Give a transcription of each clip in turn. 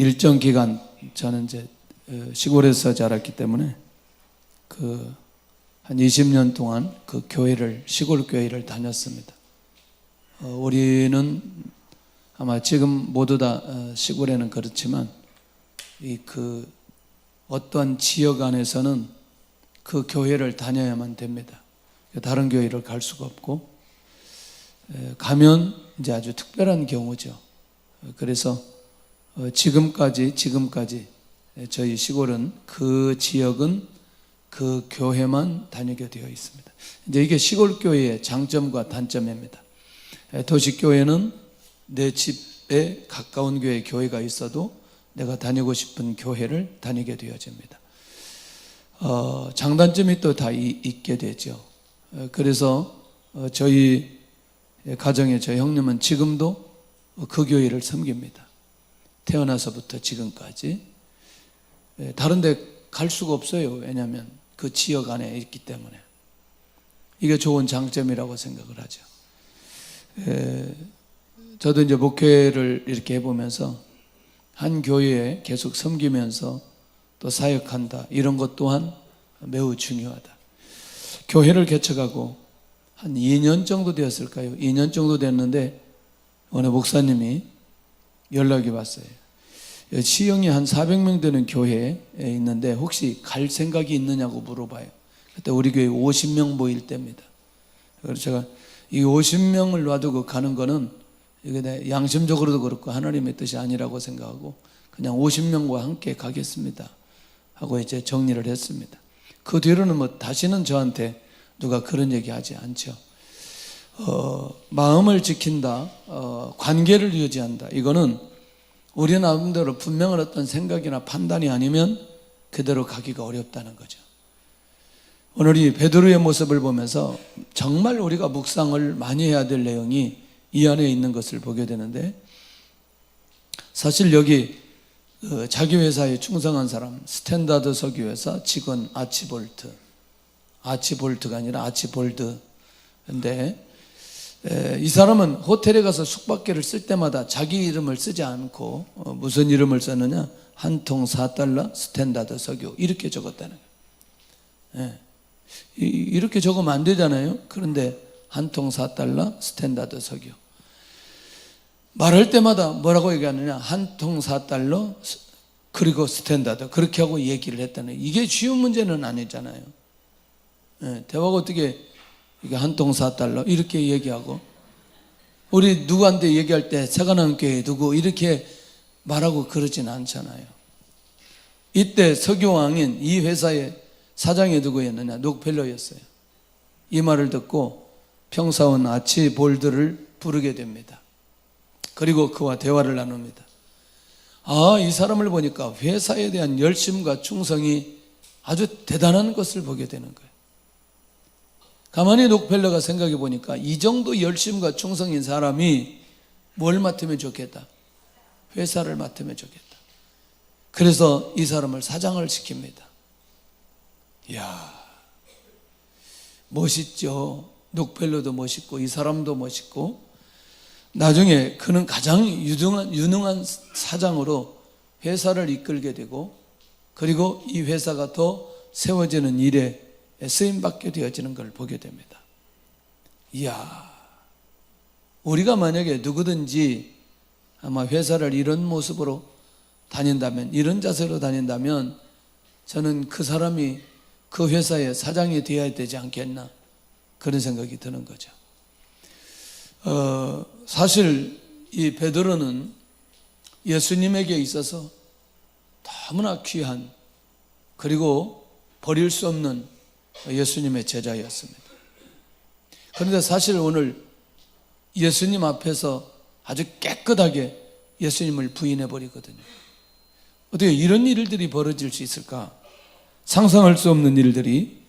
일정 기간 저는 이제 시골에서 자랐기 때문에 한 20년 동안 그 교회를, 시골 교회를 다녔습니다. 우리는 아마 지금 모두 다 시골에는 그렇지만 어떠한 지역 안에서는 그 교회를 다녀야만 됩니다. 다른 교회를 갈 수가 없고, 가면 이제 아주 특별한 경우죠. 그래서 지금까지 저희 시골은, 그 지역은 그 교회만 다니게 되어 있습니다. 이제 이게 시골 교회의 장점과 단점입니다. 도시 교회는 내 집에 가까운 교회가 있어도 내가 다니고 싶은 교회를 다니게 되어집니다. 장단점이 또 다 있게 되죠. 그래서 저희 가정의 저희 형님은 지금도 그 교회를 섬깁니다. 태어나서부터 지금까지. 다른 데 갈 수가 없어요. 왜냐하면 그 지역 안에 있기 때문에. 이게 좋은 장점이라고 생각을 하죠. 저도 이제 목회를 이렇게 해보면서 한 교회에 계속 섬기면서 또 사역한다, 이런 것 또한 매우 중요하다. 교회를 개척하고 한 2년 정도 되었을까요? 2년 정도 됐는데 어느 목사님이 연락이 왔어요. 시형이 한 400명 되는 교회에 있는데 혹시 갈 생각이 있느냐고 물어봐요. 그때 우리 교회 50명 모일 때입니다. 그래서 제가 이 50명을 놔두고 가는 거는 이게 양심적으로도 그렇고 하나님의 뜻이 아니라고 생각하고 그냥 50명과 함께 가겠습니다 하고 이제 정리를 했습니다. 그 뒤로는 뭐 다시는 저한테 누가 그런 얘기 하지 않죠. 마음을 지킨다, 관계를 유지한다, 이거는 우리 나름대로 분명한 어떤 생각이나 판단이 아니면 그대로 가기가 어렵다는 거죠. 오늘 이 베드로의 모습을 보면서 정말 우리가 묵상을 많이 해야 될 내용이 이 안에 있는 것을 보게 되는데, 사실 여기 자기 회사에 충성한 사람, 스탠다드 석유회사 직원 아치볼트가 아니라 아치볼드. 근데 이 사람은 호텔에 가서 숙박계를 쓸 때마다 자기 이름을 쓰지 않고 무슨 이름을 썼느냐, 한 통 4달러 스탠다드 석유, 이렇게 적었다는 거예요. 이렇게 적으면 안 되잖아요. 그런데 한 통 4달러 스탠다드 석유. 말할 때마다 뭐라고 얘기하느냐, 한 통 4달러 그리고 스탠다드, 그렇게 하고 얘기를 했다는 거예요. 이게 쉬운 문제는 아니잖아요. 대화가 어떻게 이게 한 통 4달러 이렇게 얘기하고, 우리 누구한테 얘기할 때 사관왕교회 누구 이렇게 말하고 그러진 않잖아요. 이때 석유왕인 이 회사의 사장이 누구였느냐, 록펠러였어요. 이 말을 듣고 평사원 아치볼드를 부르게 됩니다. 그리고 그와 대화를 나눕니다. 이 사람을 보니까 회사에 대한 열심과 충성이 아주 대단한 것을 보게 되는 거예요. 가만히 록펠러가 생각해 보니까 이 정도 열심과 충성인 사람이 뭘 맡으면 좋겠다? 회사를 맡으면 좋겠다. 그래서 이 사람을 사장을 시킵니다. 이야, 멋있죠. 록펠러도 멋있고 이 사람도 멋있고, 나중에 그는 가장 유능한 사장으로 회사를 이끌게 되고, 그리고 이 회사가 더 세워지는 일에 쓰임받게 되어지는 걸 보게 됩니다. 이야, 우리가 만약에 누구든지 아마 회사를 이런 모습으로 다닌다면, 이런 자세로 다닌다면 저는 그 사람이 그 회사의 사장이 되어야 되지 않겠나, 그런 생각이 드는 거죠. 사실 이 베드로는 예수님에게 있어서 너무나 귀한, 그리고 버릴 수 없는 예수님의 제자였습니다. 그런데 사실 오늘 예수님 앞에서 아주 깨끗하게 예수님을 부인해 버리거든요. 어떻게 이런 일들이 벌어질 수 있을까? 상상할 수 없는 일들이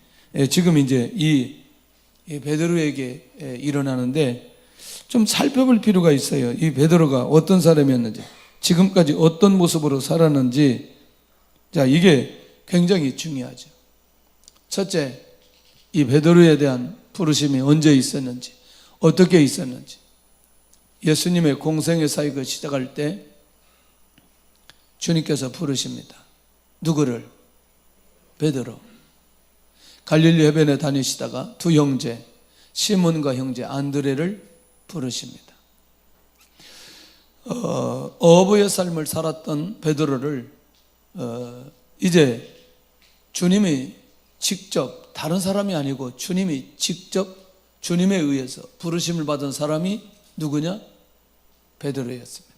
지금 이제 이 베드로에게 일어나는데, 좀 살펴볼 필요가 있어요. 이 베드로가 어떤 사람이었는지, 지금까지 어떤 모습으로 살았는지. 자, 이게 굉장히 중요하죠. 첫째, 이 베드로에 대한 부르심이 언제 있었는지, 어떻게 있었는지. 예수님의 공생의 사역을 시작할 때 주님께서 부르십니다. 누구를? 베드로. 갈릴리 해변에 다니시다가 두 형제 시몬과 형제 안드레를 부르십니다. 어부의 삶을 살았던 베드로를 이제 주님이 직접, 다른 사람이 아니고 주님이 직접 주님에 의해서 부르심을 받은 사람이 누구냐? 베드로였습니다.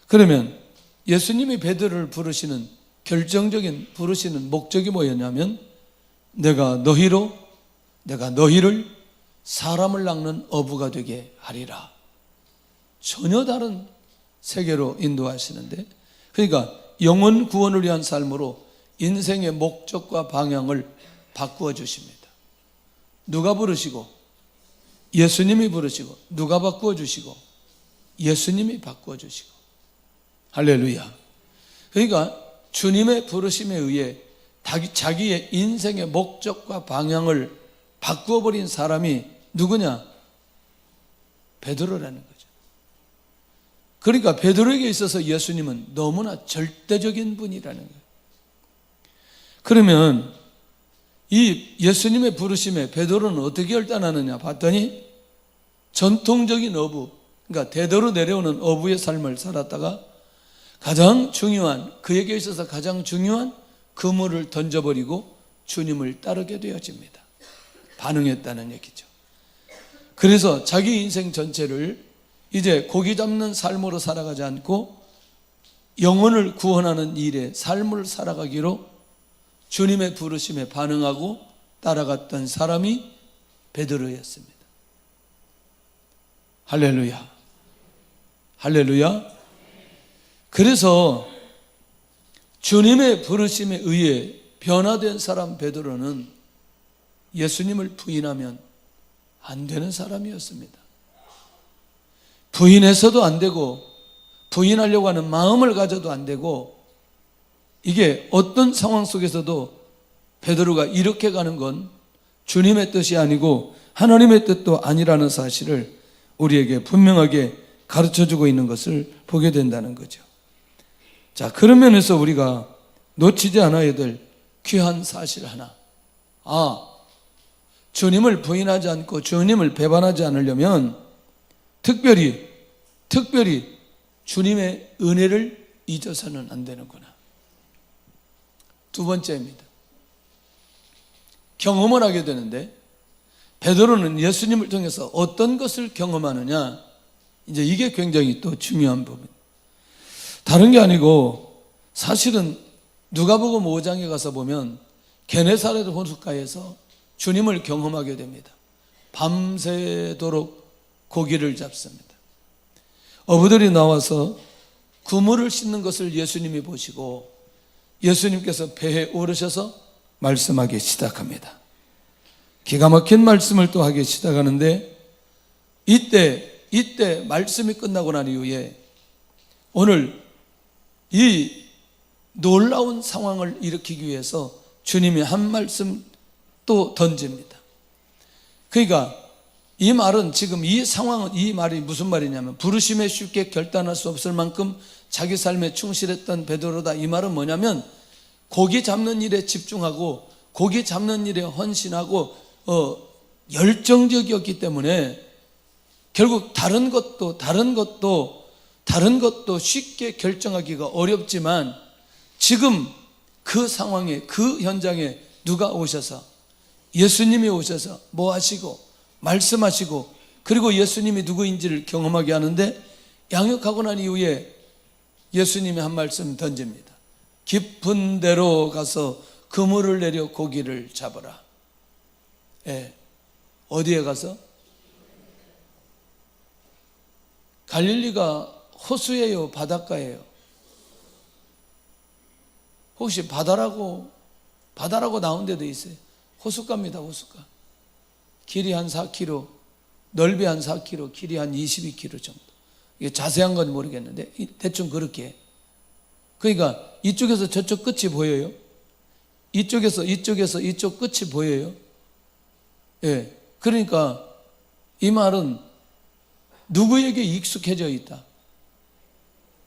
그러면 예수님이 베드로를 부르시는 결정적인 부르시는 목적이 뭐였냐면 내가 너희를 사람을 낚는 어부가 되게 하리라. 전혀 다른 세계로 인도하시는데, 그러니까 영혼 구원을 위한 삶으로 인생의 목적과 방향을 바꾸어 주십니다. 누가 부르시고? 예수님이 부르시고. 누가 바꾸어 주시고? 예수님이 바꾸어 주시고. 할렐루야. 그러니까 주님의 부르심에 의해 자기의 인생의 목적과 방향을 바꾸어 버린 사람이 누구냐? 베드로라는 거죠. 그러니까 베드로에게 있어서 예수님은 너무나 절대적인 분이라는 거예요. 그러면 이 예수님의 부르심에 베드로는 어떻게 결단하느냐 봤더니 전통적인 어부, 그러니까 대대로 내려오는 어부의 삶을 살았다가 가장 중요한, 그에게 있어서 가장 중요한 그물을 던져버리고 주님을 따르게 되어집니다. 반응했다는 얘기죠. 그래서 자기 인생 전체를 이제 고기 잡는 삶으로 살아가지 않고 영혼을 구원하는 일에 삶을 살아가기로 주님의 부르심에 반응하고 따라갔던 사람이 베드로였습니다. 할렐루야. 할렐루야. 그래서 주님의 부르심에 의해 변화된 사람 베드로는 예수님을 부인하면 안 되는 사람이었습니다. 부인해서도 안 되고 부인하려고 하는 마음을 가져도 안 되고, 이게 어떤 상황 속에서도 베드로가 이렇게 가는 건 주님의 뜻이 아니고 하나님의 뜻도 아니라는 사실을 우리에게 분명하게 가르쳐주고 있는 것을 보게 된다는 거죠. 자, 그런 면에서 우리가 놓치지 않아야 될 귀한 사실 하나. 주님을 부인하지 않고 주님을 배반하지 않으려면 특별히 주님의 은혜를 잊어서는 안 되는구나. 두 번째입니다. 경험을 하게 되는데 베드로는 예수님을 통해서 어떤 것을 경험하느냐, 이제 이게 굉장히 또 중요한 부분. 다른 게 아니고 사실은 누가복음 5장에 가서 보면 게네사렛 호숫가에서 주님을 경험하게 됩니다. 밤새도록 고기를 잡습니다. 어부들이 나와서 그물을 씻는 것을 예수님이 보시고 예수님께서 배에 오르셔서 말씀하기 시작합니다. 기가 막힌 말씀을 또 하기 시작하는데, 이때 말씀이 끝나고 난 이후에 오늘 이 놀라운 상황을 일으키기 위해서 주님이 한 말씀 또 던집니다. 그러니까 이 말은, 지금 이 상황은, 이 말이 무슨 말이냐면 부르심에 쉽게 결단할 수 없을 만큼 자기 삶에 충실했던 베드로다. 이 말은 뭐냐면 고기 잡는 일에 집중하고 고기 잡는 일에 헌신하고 열정적이었기 때문에 결국 다른 것도 쉽게 결정하기가 어렵지만, 지금 그 상황에, 그 현장에 누가 오셔서, 예수님이 오셔서 뭐 하시고 말씀하시고, 그리고 예수님이 누구인지를 경험하게 하는데, 양육하고 난 이후에 예수님이 한 말씀 던집니다. 깊은 데로 가서 그물을 내려 고기를 잡으라. 어디에 가서? 갈릴리가 호수예요, 바닷가예요? 혹시 바다라고 나온 데도 있어요? 호숫가입니다, 호숫가. 길이 한 4km, 넓이 한 4km, 길이 한 22km 정도. 이게 자세한 건 모르겠는데 대충 그렇게. 그러니까 이쪽에서 저쪽 끝이 보여요. 이쪽에서 이쪽 끝이 보여요. 그러니까 이 말은 누구에게 익숙해져 있다?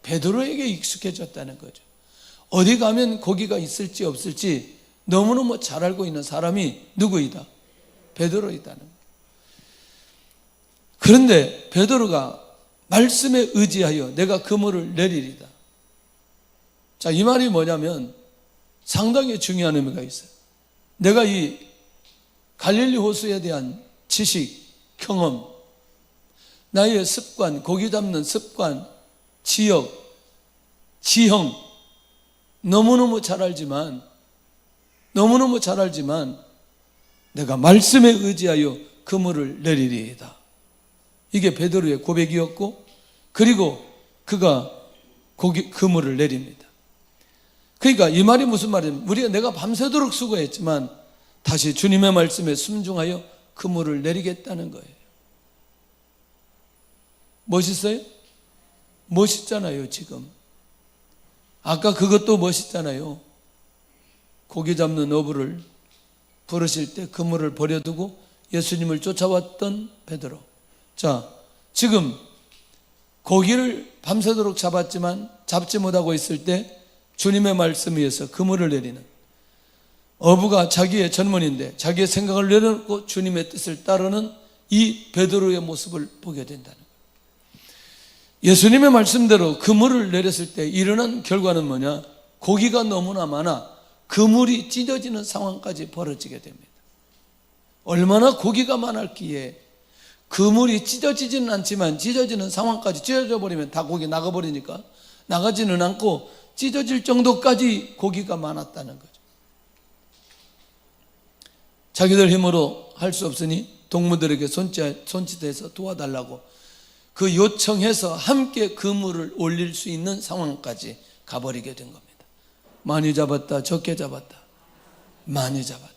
베드로에게 익숙해졌다는 거죠. 어디 가면 고기가 있을지 없을지 너무너무 잘 알고 있는 사람이 누구이다? 베드로이다는 거예요. 그런데 베드로가 말씀에 의지하여 내가 그물을 내리리다. 자, 이 말이 뭐냐면 상당히 중요한 의미가 있어요. 내가 이 갈릴리 호수에 대한 지식, 경험, 나의 습관, 고기 잡는 습관, 지역, 지형 너무너무 잘 알지만 내가 말씀에 의지하여 그물을 내리리이다. 이게 베드로의 고백이었고, 그리고 그가 그물을 내립니다. 그러니까 이 말이 무슨 말이냐면 우리가 내가 밤새도록 수고했지만 다시 주님의 말씀에 순종하여 그물을 내리겠다는 거예요. 멋있어요? 멋있잖아요. 지금 아까 그것도 멋있잖아요. 고기 잡는 어부를 부르실 때 그물을 버려두고 예수님을 쫓아왔던 베드로. 자, 지금 고기를 밤새도록 잡았지만 잡지 못하고 있을 때 주님의 말씀에 의해서 그물을 내리는 어부가 자기의 전문인데 자기의 생각을 내려놓고 주님의 뜻을 따르는 이 베드로의 모습을 보게 된다는 거예요. 예수님의 말씀대로 그물을 내렸을 때 일어난 결과는 뭐냐? 고기가 너무나 많아 그물이 찢어지는 상황까지 벌어지게 됩니다. 얼마나 고기가 많았기에 그물이 찢어지지는 않지만 찢어지는 상황까지, 찢어져 버리면 다 고기 나가버리니까 나가지는 않고 찢어질 정도까지 고기가 많았다는 거죠. 자기들 힘으로 할 수 없으니 동무들에게 손짓해서 도와달라고 그 요청해서 함께 그물을 올릴 수 있는 상황까지 가버리게 된 겁니다. 많이 잡았다, 적게 잡았다, 많이 잡았다.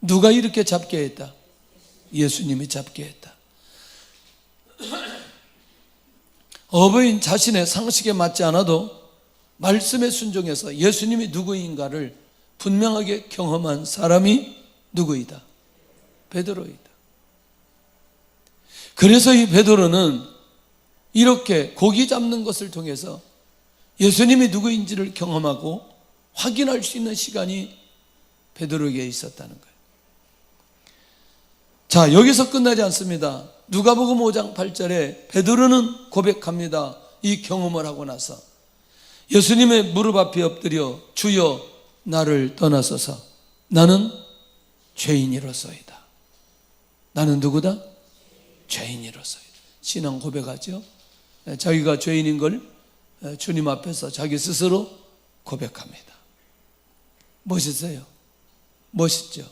누가 이렇게 잡게 했다? 예수님이 잡게 했다. 어부인 자신의 상식에 맞지 않아도 말씀에 순종해서 예수님이 누구인가를 분명하게 경험한 사람이 누구이다? 베드로이다. 그래서 이 베드로는 이렇게 고기 잡는 것을 통해서 예수님이 누구인지를 경험하고 확인할 수 있는 시간이 베드로에게 있었다는 거예요. 자, 여기서 끝나지 않습니다. 누가복음 5장 8절에 베드로는 고백합니다. 이 경험을 하고 나서 예수님의 무릎 앞에 엎드려 주여 나를 떠나소서 나는 죄인이로소이다. 나는 누구다? 죄인이로소이다. 신앙 고백하죠. 자기가 죄인인 걸 주님 앞에서 자기 스스로 고백합니다. 멋있어요. 멋있죠.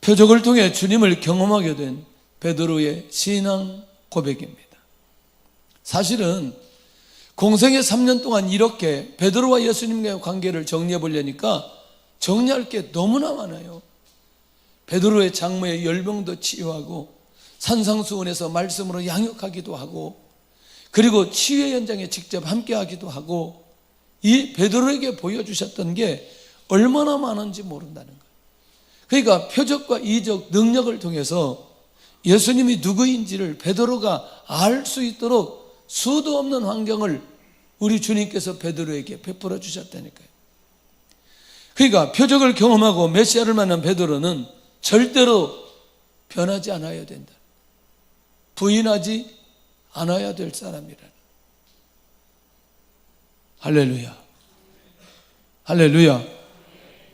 표적을 통해 주님을 경험하게 된 베드로의 신앙 고백입니다. 사실은 공생의 3년 동안 이렇게 베드로와 예수님과의 관계를 정리해 보려니까 정리할 게 너무나 많아요. 베드로의 장모의 열병도 치유하고 산상수훈에서 말씀으로 양육하기도 하고 그리고 치유의 현장에 직접 함께하기도 하고 이 베드로에게 보여주셨던 게 얼마나 많은지 모른다는 거예요. 그러니까 표적과 이적, 능력을 통해서 예수님이 누구인지를 베드로가 알 수 있도록 수도 없는 환경을 우리 주님께서 베드로에게 베풀어 주셨다니까요. 그러니까 표적을 경험하고 메시아를 만난 베드로는 절대로 변하지 않아야 된다. 부인하지 않아야 될 사람이라. 할렐루야. 할렐루야.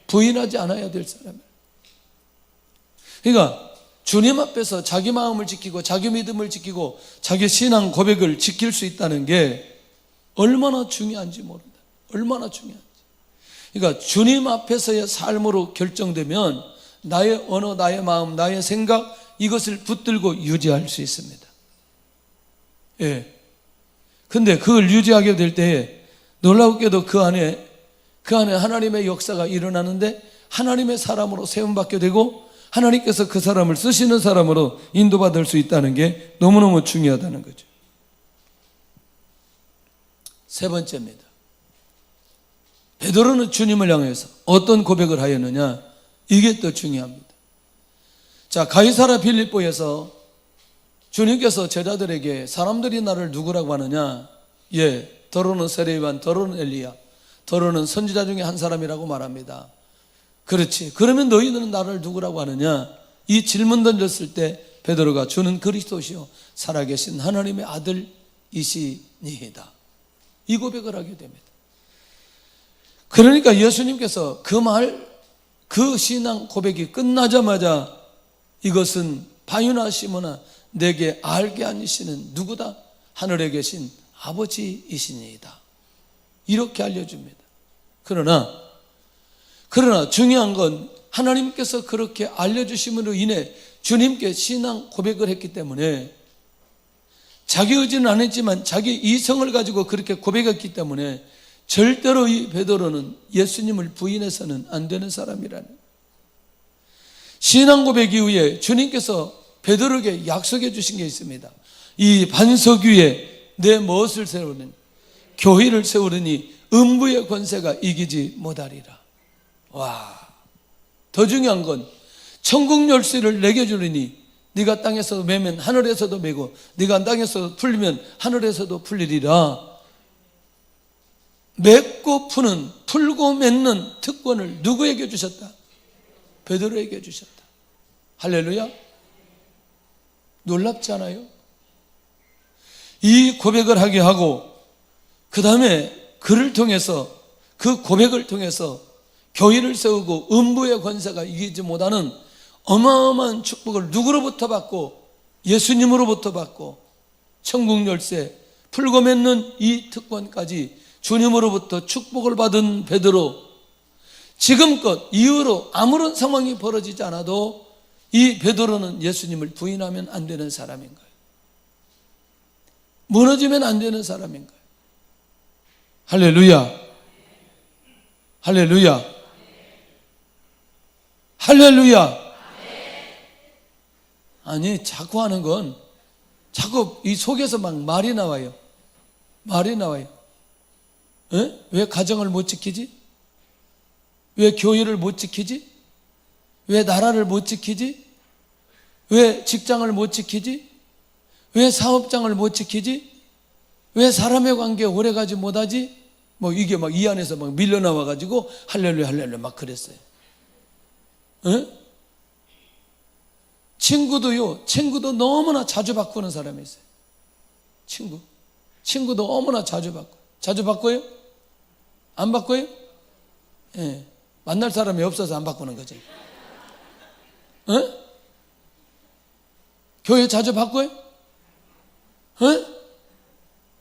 부인하지 않아야 될 사람이라. 그러니까 주님 앞에서 자기 마음을 지키고 자기 믿음을 지키고 자기 신앙 고백을 지킬 수 있다는 게 얼마나 중요한지 모른다. 얼마나 중요한지. 그러니까 주님 앞에서의 삶으로 결정되면 나의 언어, 나의 마음, 나의 생각 이것을 붙들고 유지할 수 있습니다. 예. 근데 그걸 유지하게 될 때에 놀랍게도 그 안에 하나님의 역사가 일어나는데 하나님의 사람으로 세움받게 되고 하나님께서 그 사람을 쓰시는 사람으로 인도받을 수 있다는 게 너무너무 중요하다는 거죠. 세 번째입니다. 베드로는 주님을 향해서 어떤 고백을 하였느냐? 이게 더 중요합니다. 자, 가이사라 빌립보에서 주님께서 제자들에게 사람들이 나를 누구라고 하느냐? 더러는 세례요한, 더러는 엘리야, 더러는 선지자 중에 한 사람이라고 말합니다. 그렇지. 그러면 너희는 나를 누구라고 하느냐? 이 질문 던졌을 때 베드로가 주는 그리스도시요 살아계신 하나님의 아들이시니이다. 이 고백을 하게 됩니다. 그러니까 예수님께서 그 신앙 고백이 끝나자마자 이것은 바유나 시모나 내게 알게 하시는 누구다? 하늘에 계신 아버지이시니이다. 이렇게 알려줍니다. 그러나 중요한 건 하나님께서 그렇게 알려주심으로 인해 주님께 신앙 고백을 했기 때문에 자기 의지는 안 했지만 자기 이성을 가지고 그렇게 고백했기 때문에 절대로 이 베드로는 예수님을 부인해서는 안 되는 사람이라는 신앙 고백 이후에 주님께서 베드로에게 약속해 주신 게 있습니다. 이 반석 위에 내 무엇을 세우느니 교회를 세우느니 음부의 권세가 이기지 못하리라. 와, 더 중요한 건 천국 열쇠를 내게 주리니 네가 땅에서도 매면 하늘에서도 매고 네가 땅에서 풀리면 하늘에서도 풀리리라. 맺고 푸는, 풀고 맺는 특권을 누구에게 주셨다? 베드로에게 주셨다. 할렐루야. 놀랍지 않아요? 이 고백을 하게 하고 그 다음에 그를 통해서, 그 고백을 통해서 교회를 세우고 음부의 권세가 이기지 못하는 어마어마한 축복을 누구로부터 받고? 예수님으로부터 받고 천국 열쇠, 풀고 맺는 이 특권까지 주님으로부터 축복을 받은 베드로, 지금껏 이후로 아무런 상황이 벌어지지 않아도 이 베드로는 예수님을 부인하면 안 되는 사람인 거예요. 무너지면 안 되는 사람인 거예요. 할렐루야. 할렐루야. 할렐루야. 아니, 자꾸 하는 건 자꾸 이 속에서 막 말이 나와요. 말이 나와요. 왜 가정을 못 지키지? 왜 교회를 못 지키지? 왜 나라를 못 지키지? 왜 직장을 못 지키지? 왜 사업장을 못 지키지? 왜 사람의 관계 오래가지 못하지? 뭐 이게 막 이 안에서 막 밀려나와가지고 할렐루야 할렐루야 막 그랬어요. 친구도 너무나 자주 바꾸는 사람이 있어요. 친구도 너무나 자주 바꿔. 자주 바꿔요? 안 바꿔요? 예. 만날 사람이 없어서 안 바꾸는 거죠. 교회 자주 바꿔요?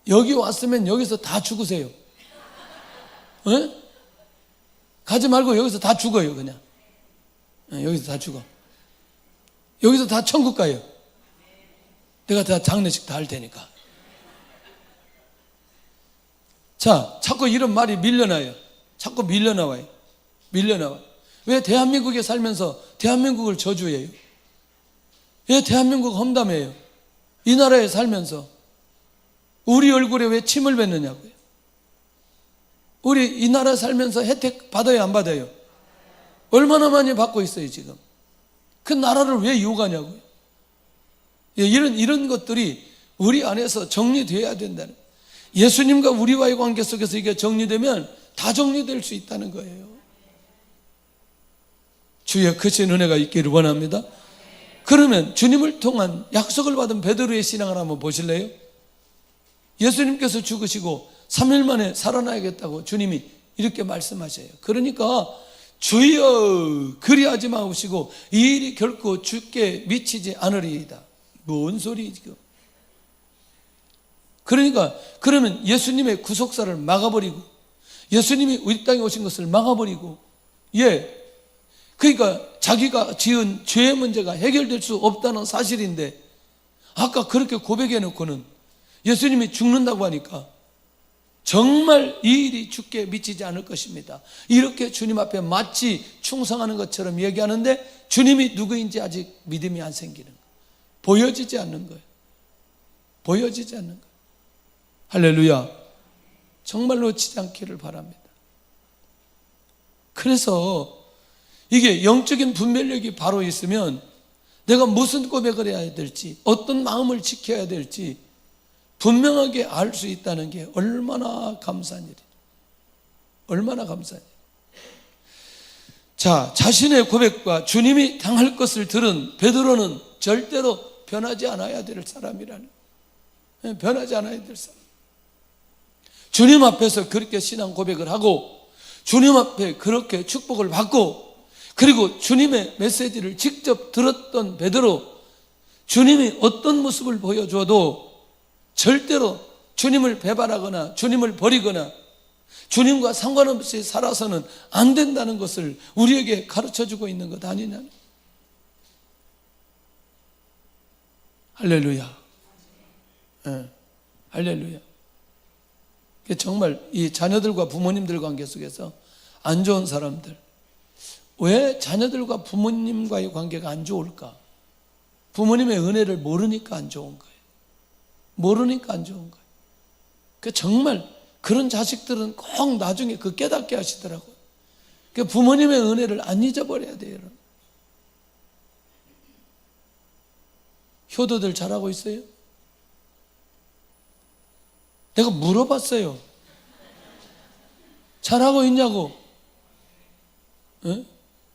여기 왔으면 여기서 다 죽으세요. 가지 말고 여기서 다 죽어요, 그냥. 여기서 다 죽어. 여기서 다 천국 가요. 내가 다 장례식 다 할 테니까. 자, 자꾸 이런 말이 밀려나요. 자꾸 밀려나와요. 왜 대한민국에 살면서 대한민국을 저주해요? 왜 대한민국 험담해요? 이 나라에 살면서 우리 얼굴에 왜 침을 뱉느냐고요? 우리 이 나라 살면서 혜택 받아요, 안 받아요? 얼마나 많이 받고 있어요, 지금. 그 나라를 왜 욕하냐고요? 이런 것들이 우리 안에서 정리되어야 된다는, 예수님과 우리와의 관계 속에서 이게 정리되면 다 정리될 수 있다는 거예요. 주의 크신 은혜가 있기를 원합니다. 그러면 주님을 통한 약속을 받은 베드로의 신앙을 한번 보실래요? 예수님께서 죽으시고 3일 만에 살아나야겠다고 주님이 이렇게 말씀하셔요. 그러니까 주여 그리하지 마시고 이 일이 결코 주께 미치지 않으리이다. 뭔 소리 지금? 그러면 예수님의 구속사를 막아버리고 예수님이 우리 땅에 오신 것을 막아버리고, 그러니까 자기가 지은 죄의 문제가 해결될 수 없다는 사실인데, 아까 그렇게 고백해 놓고는 예수님이 죽는다고 하니까 정말 이 일이 주께 미치지 않을 것입니다, 이렇게 주님 앞에 마치 충성하는 것처럼 얘기하는데 주님이 누구인지 아직 믿음이 안 생기는 거예요. 보여지지 않는 거예요. 보여지지 않는 거예요. 할렐루야. 정말 놓치지 않기를 바랍니다. 그래서 이게 영적인 분별력이 바로 있으면 내가 무슨 고백을 해야 될지, 어떤 마음을 지켜야 될지 분명하게 알 수 있다는 게 얼마나 감사한 일이에요. 얼마나 감사한 일이에요. 자, 자신의 고백과 주님이 당할 것을 들은 베드로는 절대로 변하지 않아야 될 사람이라는, 변하지 않아야 될 사람. 주님 앞에서 그렇게 신앙 고백을 하고 주님 앞에 그렇게 축복을 받고, 그리고 주님의 메시지를 직접 들었던 베드로, 주님이 어떤 모습을 보여줘도 절대로 주님을 배반하거나 주님을 버리거나 주님과 상관없이 살아서는 안 된다는 것을 우리에게 가르쳐주고 있는 것 아니냐. 할렐루야. 네. 할렐루야. 정말 이 자녀들과 부모님들 관계 속에서 안 좋은 사람들, 왜 자녀들과 부모님과의 관계가 안 좋을까? 부모님의 은혜를 모르니까 안 좋은 거예요. 모르니까 안 좋은 거예요. 정말 그런 자식들은 꼭 나중에 그 깨닫게 하시더라고요. 부모님의 은혜를 안 잊어버려야 돼요. 여러분. 효도들 잘하고 있어요? 내가 물어봤어요. 잘하고 있냐고. 에?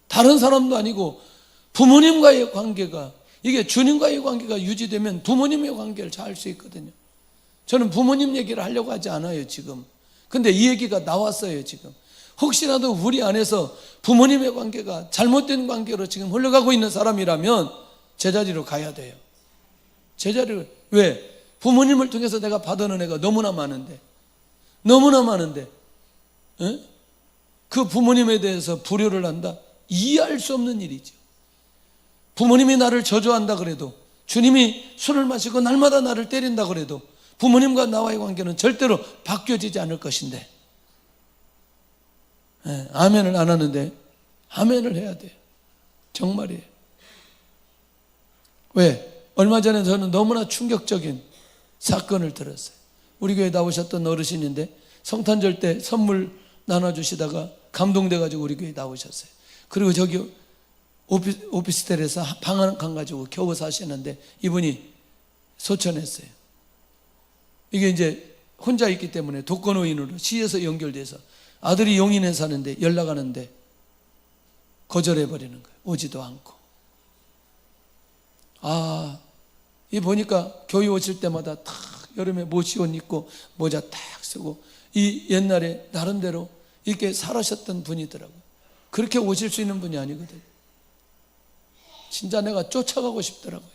다른 사람도 아니고 부모님과의 관계가, 이게 주님과의 관계가 유지되면 부모님의 관계를 잘 할 수 있거든요. 저는 부모님 얘기를 하려고 하지 않아요 지금. 근데 이 얘기가 나왔어요 지금. 혹시라도 우리 안에서 부모님의 관계가 잘못된 관계로 지금 흘러가고 있는 사람이라면 제자리로 가야 돼요. 제자리로. 왜? 부모님을 통해서 내가 받은 은혜가 너무나 많은데 에? 그 부모님에 대해서 불효를 한다? 이해할 수 없는 일이죠. 부모님이 나를 저주한다 그래도, 주님이 술을 마시고 날마다 나를 때린다 그래도 부모님과 나와의 관계는 절대로 바뀌어지지 않을 것인데, 아멘을 안 하는데 아멘을 해야 돼요. 정말이에요. 왜? 얼마 전에 저는 너무나 충격적인 사건을 들었어요. 우리 교회에 나오셨던 어르신인데 성탄절 때 선물 나눠주시다가 감동돼가지고 우리 교회에 나오셨어요. 그리고 저기 오피스텔에서 방 한 칸 가지고 겨우 사시는데 이분이 소천했어요. 이게 이제 혼자 있기 때문에 독거노인으로 시에서 연결돼서 아들이 용인에 사는데 연락하는데 거절해버리는 거예요. 오지도 않고. 이 보니까 교회 오실 때마다 다 여름에 모시옷 입고 모자 딱 쓰고, 이 옛날에 나름대로 이렇게 살아셨던 분이더라고요. 그렇게 오실 수 있는 분이 아니거든요. 진짜 내가 쫓아가고 싶더라고요.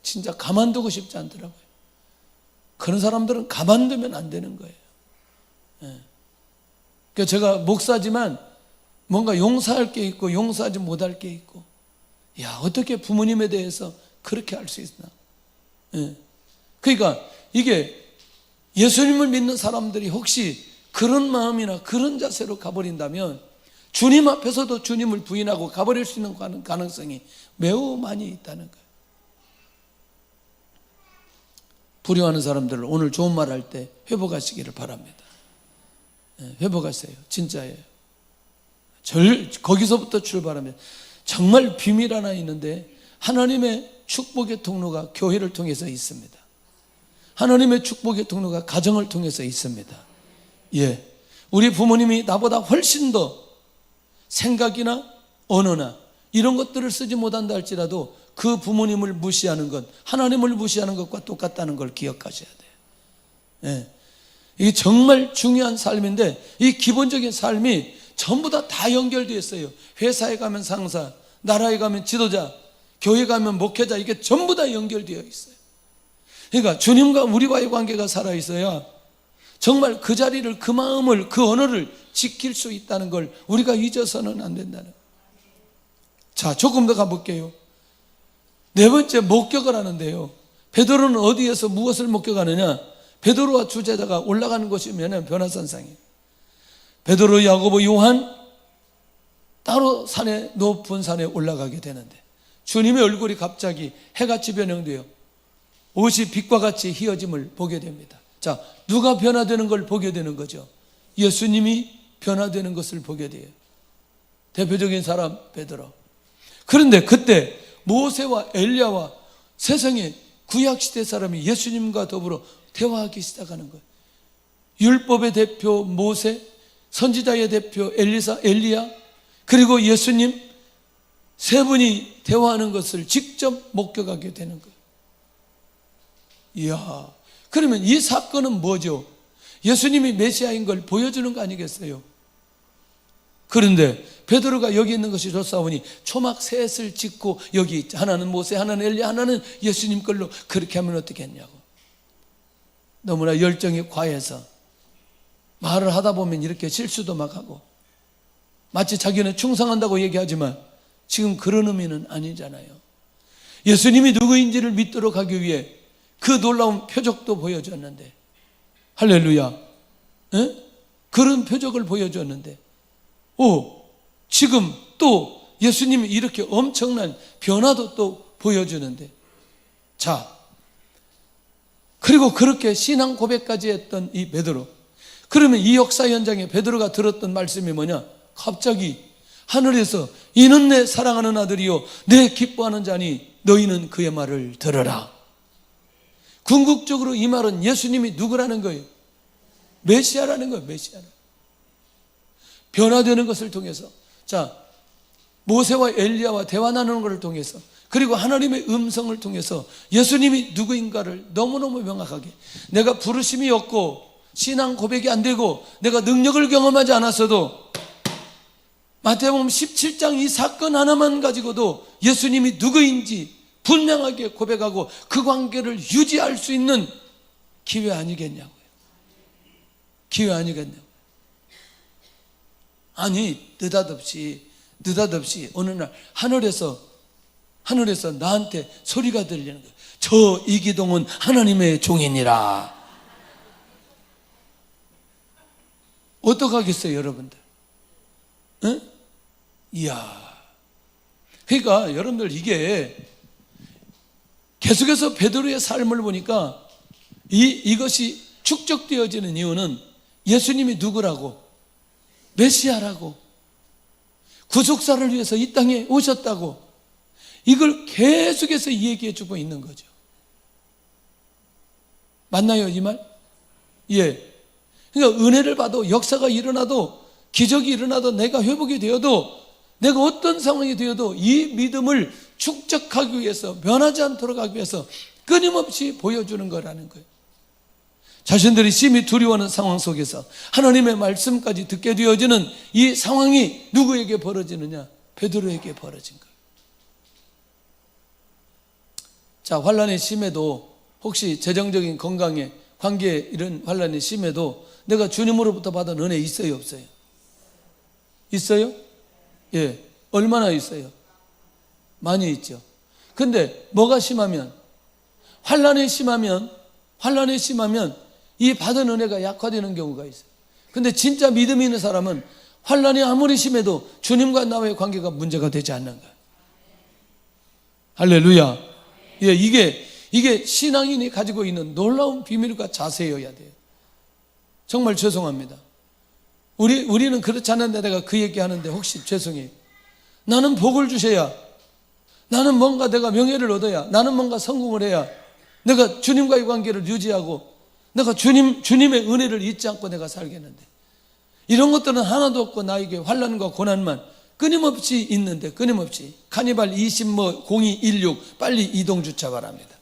진짜 가만두고 싶지 않더라고요. 그런 사람들은 가만두면 안 되는 거예요. 그러니까 제가 목사지만 뭔가 용서할 게 있고 용서하지 못할 게 있고, 야, 어떻게 부모님에 대해서 그렇게 할 수 있나? 그러니까 이게 예수님을 믿는 사람들이 혹시 그런 마음이나 그런 자세로 가버린다면 주님 앞에서도 주님을 부인하고 가버릴 수 있는 가능성이 매우 많이 있다는 거예요. 불효하는 사람들을 오늘 좋은 말 할 때 회복하시기를 바랍니다. 회복하세요. 진짜예요. 거기서부터 출발하면 정말 비밀 하나 있는데, 하나님의 축복의 통로가 교회를 통해서 있습니다. 하나님의 축복의 통로가 가정을 통해서 있습니다. 예, 우리 부모님이 나보다 훨씬 더 생각이나 언어나 이런 것들을 쓰지 못한다 할지라도 그 부모님을 무시하는 것, 하나님을 무시하는 것과 똑같다는 걸 기억하셔야 돼요. 예, 이게 정말 중요한 삶인데, 이 기본적인 삶이 전부 다 연결되어 있어요. 회사에 가면 상사, 나라에 가면 지도자, 교회 가면 목회자, 이게 전부 다 연결되어 있어요. 그러니까 주님과 우리와의 관계가 살아있어야 정말 그 자리를, 그 마음을, 그 언어를 지킬 수 있다는 걸 우리가 잊어서는 안 된다는 거예요. 자, 조금 더 가볼게요. 네 번째, 목격을 하는데요. 베드로는 어디에서 무엇을 목격하느냐? 베드로와 주제자가 올라가는 곳이면 변화산상이에요. 베드로, 야고보, 요한 따로 산에, 높은 산에 올라가게 되는데 주님의 얼굴이 갑자기 해같이 변형되어 옷이 빛과 같이 휘어짐을 보게 됩니다. 자, 누가 변화되는 걸 보게 되는 거죠? 예수님이 변화되는 것을 보게 돼요. 대표적인 사람 베드로. 그런데 그때 모세와 엘리야와 세상의 구약시대 사람이 예수님과 더불어 대화하기 시작하는 거예요. 율법의 대표 모세, 선지자의 대표 엘리야, 그리고 예수님 세 분이 대화하는 것을 직접 목격하게 되는 거예요. 이야, 그러면 이 사건은 뭐죠? 예수님이 메시아인 걸 보여주는 거 아니겠어요? 그런데 베드로가 여기 있는 것이 좋사오니 초막 셋을 짓고 여기 하나는 모세, 하나는 엘리야, 하나는 예수님 걸로 그렇게 하면 어떻겠냐고. 너무나 열정이 과해서 말을 하다 보면 이렇게 실수도 막 하고, 마치 자기는 충성한다고 얘기하지만 지금 그런 의미는 아니잖아요. 예수님이 누구인지를 믿도록 하기 위해 그 놀라운 표적도 보여줬는데, 할렐루야, 그런 표적을 보여줬는데, 지금 또 예수님이 이렇게 엄청난 변화도 또 보여주는데, 자, 그리고 그렇게 신앙 고백까지 했던 이 베드로, 그러면 이 역사 현장에 베드로가 들었던 말씀이 뭐냐? 갑자기 하늘에서 이는 내 사랑하는 아들이요 내 기뻐하는 자니 너희는 그의 말을 들으라. 궁극적으로 이 말은 예수님이 누구라는 거예요? 메시아라는 거예요. 메시아라. 변화되는 것을 통해서, 자, 모세와 엘리야와 대화 나누는 것을 통해서, 그리고 하나님의 음성을 통해서 예수님이 누구인가를 너무너무 명확하게, 내가 부르심이 없고 신앙 고백이 안 되고 내가 능력을 경험하지 않았어도 마태복음 17장 이 사건 하나만 가지고도 예수님이 누구인지 분명하게 고백하고 그 관계를 유지할 수 있는 기회 아니겠냐고요. 기회 아니겠냐고요. 아니, 느닷없이 어느 날 하늘에서 나한테 소리가 들리는 거예요. 저 이기동은 하나님의 종이니라. 어떡하겠어요, 여러분들? 응? 이야. 그러니까 여러분들, 이게 계속해서 베드로의 삶을 보니까 이것이 축적되어지는 이유는 예수님이 누구라고? 메시아라고, 구속사를 위해서 이 땅에 오셨다고, 이걸 계속해서 얘기해 주고 있는 거죠. 맞나요, 이 말? 예. 그러니까 은혜를 봐도, 역사가 일어나도, 기적이 일어나도, 내가 회복이 되어도, 내가 어떤 상황이 되어도 이 믿음을 축적하기 위해서, 변하지 않도록 하기 위해서 끊임없이 보여주는 거라는 거예요. 자신들이 심히 두려워하는 상황 속에서 하나님의 말씀까지 듣게 되어지는 이 상황이 누구에게 벌어지느냐? 베드로에게 벌어진 거예요. 자, 환난이 심해도, 혹시 재정적인 건강에, 관계에 이런 환난이 심해도 내가 주님으로부터 받은 은혜 있어요, 없어요? 있어요? 예. 얼마나 있어요? 많이 있죠. 근데 뭐가 심하면, 환난이 심하면 이 받은 은혜가 약화되는 경우가 있어요. 근데 진짜 믿음이 있는 사람은 환난이 아무리 심해도 주님과 나와의 관계가 문제가 되지 않는 거예요. 할렐루야. 예, 이게 신앙인이 가지고 있는 놀라운 비밀과 자세여야 돼요. 정말 죄송합니다. 우리는 그렇지 않은데 내가 그 얘기하는데 혹시 죄송해요. 나는 복을 주셔야, 나는 뭔가 내가 명예를 얻어야, 나는 뭔가 성공을 해야 내가 주님과의 관계를 유지하고 내가 주님의 은혜를 잊지 않고 내가 살겠는데, 이런 것들은 하나도 없고 나에게 환난과 고난만 끊임없이 있는데, 끊임없이 카니발 0216 빨리 이동 주차 바랍니다.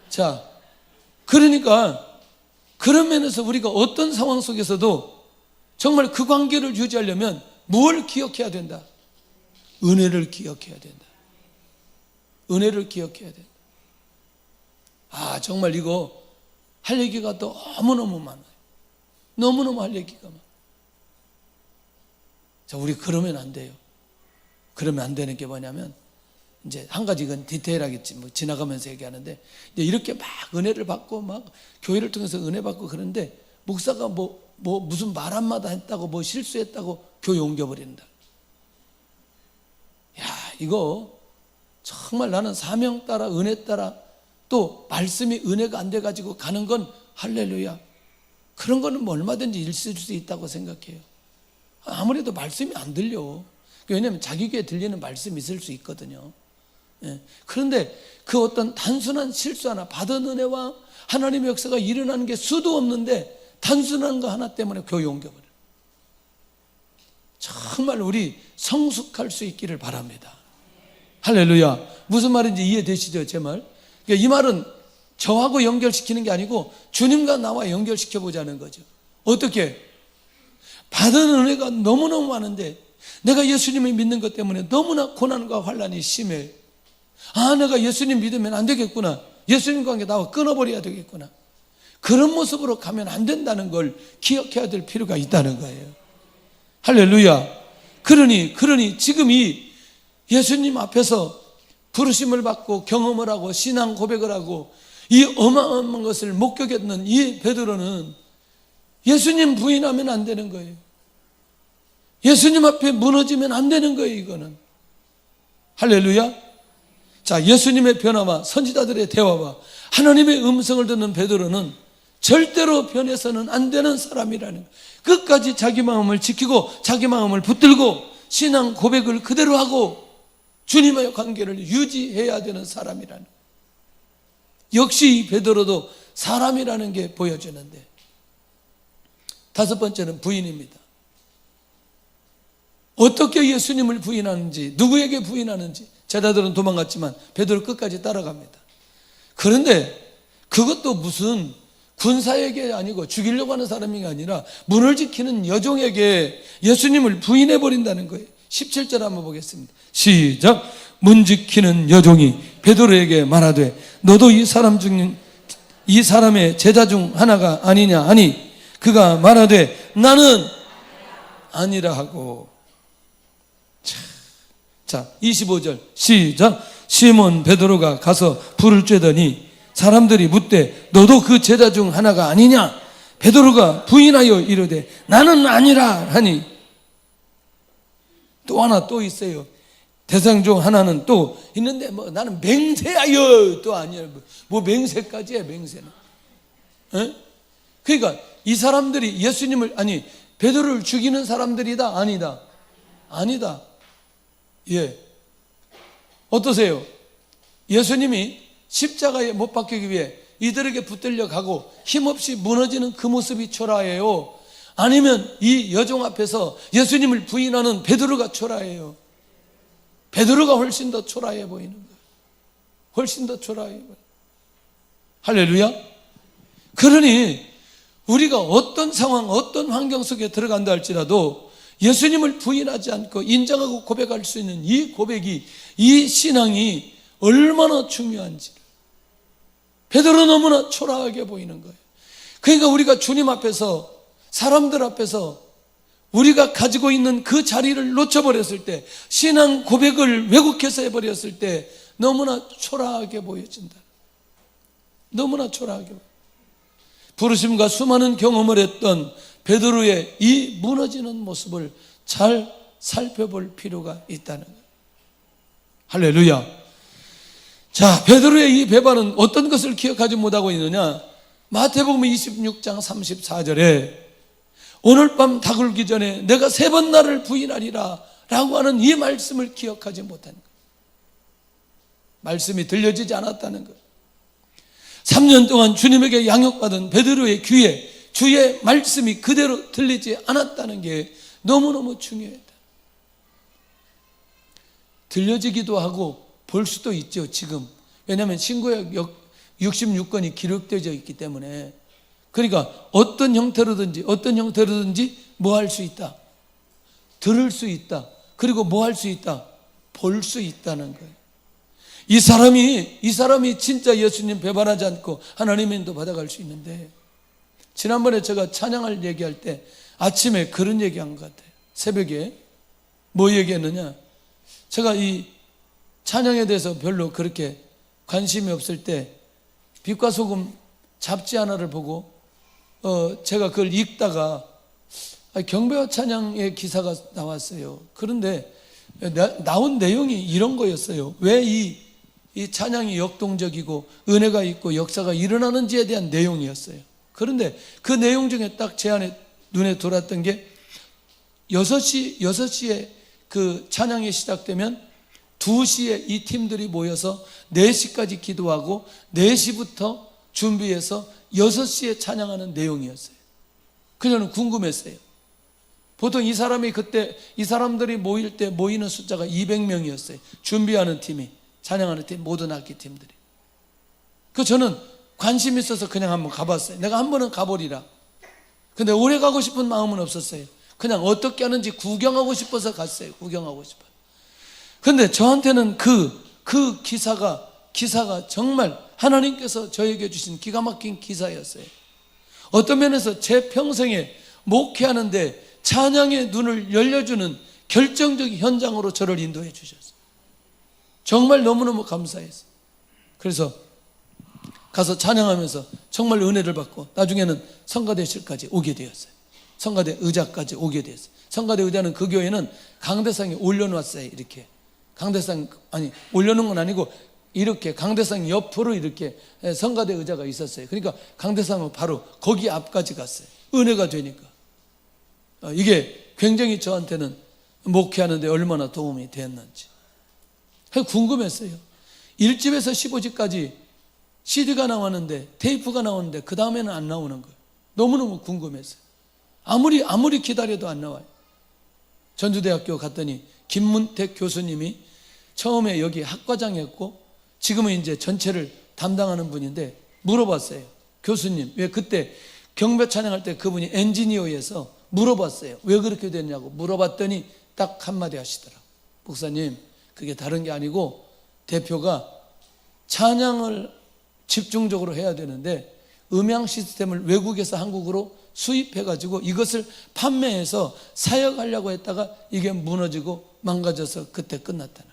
자, 그러니까 그런 면에서 우리가 어떤 상황 속에서도 정말 그 관계를 유지하려면 뭘 기억해야 된다? 은혜를 기억해야 된다. 은혜를 기억해야 된다. 아, 정말 이거 할 얘기가 너무너무 많아요. 너무너무 할 얘기가 많아요. 자, 우리 그러면 안 돼요. 그러면 안 되는 게 뭐냐면, 이제 한 가지, 이건 디테일하겠지, 뭐 지나가면서 얘기하는데, 이제 이렇게 막 은혜를 받고 막 교회를 통해서 은혜 받고 그러는데, 목사가 무슨 말 한마디 했다고, 뭐 실수했다고 교회 옮겨버린다. 야, 이거 정말 나는 사명 따라, 은혜 따라, 또 말씀이 은혜가 안 돼가지고 가는 건 할렐루야, 그런 거는 뭐 얼마든지 있을 수 있다고 생각해요. 아무래도 말씀이 안 들려. 왜냐하면 자기 귀에 들리는 말씀이 있을 수 있거든요. 그런데 그 어떤 단순한 실수 하나, 받은 은혜와 하나님의 역사가 일어나는 게 수도 없는데 단순한 거 하나 때문에 교회 옮겨버려요. 정말 우리 성숙할 수 있기를 바랍니다. 할렐루야. 무슨 말인지 이해되시죠? 제 말. 그러니까 이 말은 저하고 연결시키는 게 아니고 주님과 나와 연결시켜 보자는 거죠. 어떻게? 받은 은혜가 너무너무 많은데 내가 예수님을 믿는 것 때문에 너무나 고난과 환난이 심해. 내가 예수님 믿으면 안 되겠구나. 예수님 관계 나와 끊어버려야 되겠구나. 그런 모습으로 가면 안 된다는 걸 기억해야 될 필요가 있다는 거예요. 할렐루야. 그러니 지금 이 예수님 앞에서 부르심을 받고 경험을 하고 신앙 고백을 하고 이 어마어마한 것을 목격했는 이 베드로는 예수님 부인하면 안 되는 거예요. 예수님 앞에 무너지면 안 되는 거예요. 이거는. 할렐루야. 자, 예수님의 변화와 선지자들의 대화와 하나님의 음성을 듣는 베드로는 절대로 변해서는 안 되는 사람이라는 거예요. 끝까지 자기 마음을 지키고 자기 마음을 붙들고 신앙 고백을 그대로 하고 주님의 관계를 유지해야 되는 사람이라는 거예요. 역시 베드로도 사람이라는 게 보여지는데, 다섯 번째는 부인입니다. 어떻게 예수님을 부인하는지, 누구에게 부인하는지. 제자들은 도망갔지만 베드로 끝까지 따라갑니다. 그런데 그것도 무슨 군사에게 아니고 죽이려고 하는 사람이 아니라 문을 지키는 여종에게 예수님을 부인해 버린다는 거예요. 17절 한번 보겠습니다. 시작. 문 지키는 여종이 베드로에게 말하되 너도 이 사람의 제자 중 하나가 아니냐 하니 그가 말하되 나는 아니라 하고. 자, 25절 시작. 시몬 베드로가 가서 불을 쬐더니 사람들이 묻되 너도 그 제자 중 하나가 아니냐? 베드로가 부인하여 이르되 나는 아니라 하니. 또 하나 또 있어요. 대상 중 하나는 또 있는데 나는 맹세하여 또 아니야. 뭐 맹세까지 해. 맹세는. 그러니까 이 사람들이 예수님을 베드로를 죽이는 사람들이다 아니다? 아니다. 예. 어떠세요? 예수님이 십자가에 못 박히기 위해 이들에게 붙들려 가고 힘없이 무너지는 그 모습이 초라해요? 아니면 이 여종 앞에서 예수님을 부인하는 베드로가 초라해요? 베드로가 훨씬 더 초라해 보이는 거예요. 훨씬 더 초라해 보여요. 할렐루야. 그러니 우리가 어떤 상황, 어떤 환경 속에 들어간다 할지라도 예수님을 부인하지 않고 인정하고 고백할 수 있는 이 고백이, 이 신앙이 얼마나 중요한지. 베드로 너무나 초라하게 보이는 거예요. 그러니까 우리가 주님 앞에서, 사람들 앞에서 우리가 가지고 있는 그 자리를 놓쳐버렸을 때, 신앙 고백을 왜곡해서 해버렸을 때 너무나 초라하게 보여진다. 너무나 초라하게 보여요. 부르심과 수많은 경험을 했던 베드로의 이 무너지는 모습을 잘 살펴볼 필요가 있다는 거예요. 할렐루야. 자, 베드로의 이 배반은 어떤 것을 기억하지 못하고 있느냐? 마태복음 26장 34절에 오늘 밤 닭울기 전에 내가 3번 나를 부인하리라 라고 하는 이 말씀을 기억하지 못한 거예요. 말씀이 들려지지 않았다는 거예요. 3년 동안 주님에게 양육받은 베드로의 귀에 주의 말씀이 그대로 들리지 않았다는 게 너무너무 중요했다. 들려지기도 하고 볼 수도 있죠, 지금. 왜냐하면 신구약 66권이 기록되어 있기 때문에. 그러니까 어떤 형태로든지 뭐 할 수 있다? 들을 수 있다. 그리고 뭐 할 수 있다? 볼 수 있다는 거예요. 이 사람이 진짜 예수님 배반하지 않고 하나님의 인도 받아갈 수 있는데, 지난번에 제가 찬양을 얘기할 때 아침에 그런 얘기한 것 같아요. 새벽에 뭐 얘기했느냐? 제가 이 찬양에 대해서 별로 그렇게 관심이 없을 때 빛과 소금 잡지 하나를 보고 제가 그걸 읽다가 경배와 찬양의 기사가 나왔어요. 그런데 나온 내용이 이런 거였어요. 왜 이 찬양이 역동적이고 은혜가 있고 역사가 일어나는지에 대한 내용이었어요. 그런데 그 내용 중에 딱 제 안에 눈에 들어왔던 게 6시에 그 찬양이 시작되면 2시에 이 팀들이 모여서 4시까지 기도하고 4시부터 준비해서 6시에 찬양하는 내용이었어요. 그녀는 궁금했어요. 보통 이 사람들이 모일 때 모이는 숫자가 200명이었어요. 준비하는 팀이, 찬양하는 팀, 모든 악기 팀들이. 저는 관심 있어서 그냥 한번 가봤어요. 내가 한 번은 가보리라. 근데 오래 가고 싶은 마음은 없었어요. 그냥 어떻게 하는지 구경하고 싶어서 갔어요. 구경하고 싶어요. 근데 저한테는 그 기사가 정말 하나님께서 저에게 주신 기가 막힌 기사였어요. 어떤 면에서 제 평생에 목회하는데 찬양의 눈을 열려주는 결정적 현장으로 저를 인도해 주셨어요. 정말 너무너무 감사했어요. 그래서 가서 찬양하면서 정말 은혜를 받고 나중에는 성가대실까지 오게 되었어요. 성가대 의자까지 오게 되었어요. 성가대 의자는 그 교회는 강대상에 올려놨어요. 이렇게 올려놓은 건 아니고 이렇게 강대상 옆으로 이렇게 성가대 의자가 있었어요. 그러니까 강대상은 바로 거기 앞까지 갔어요. 은혜가 되니까. 이게 굉장히 저한테는 목회하는데 얼마나 도움이 됐는지 궁금했어요. 1집에서 15집까지 CD가 나왔는데, 테이프가 나오는데 그 다음에는 안 나오는 거예요. 너무너무 궁금했어요. 아무리 기다려도 안 나와요. 전주대학교 갔더니 김문택 교수님이 처음에 여기 학과장이었고 지금은 이제 전체를 담당하는 분인데 물어봤어요. 교수님, 왜 그때 경배 찬양할 때 그분이 엔지니어여서 물어봤어요. 왜 그렇게 됐냐고 물어봤더니 딱 한마디 하시더라고요. 목사님, 그게 다른 게 아니고 대표가 찬양을 집중적으로 해야 되는데 음향 시스템을 외국에서 한국으로 수입해가지고 이것을 판매해서 사역하려고 했다가 이게 무너지고 망가져서 그때 끝났다는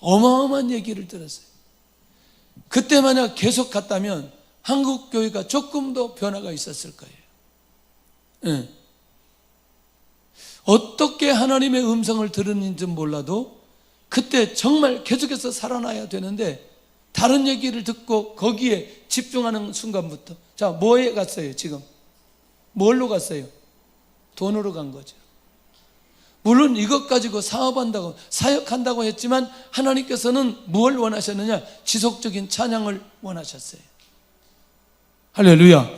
어마어마한 얘기를 들었어요. 그때 만약 계속 갔다면 한국 교회가 조금 더 변화가 있었을 거예요. 네. 어떻게 하나님의 음성을 들었는지 몰라도 그때 정말 계속해서 살아나야 되는데 다른 얘기를 듣고 거기에 집중하는 순간부터 자, 뭐에 갔어요 지금? 뭘로 갔어요? 돈으로 간 거죠. 물론 이것 가지고 사업한다고 사역한다고 했지만 하나님께서는 뭘 원하셨느냐? 지속적인 찬양을 원하셨어요. 할렐루야.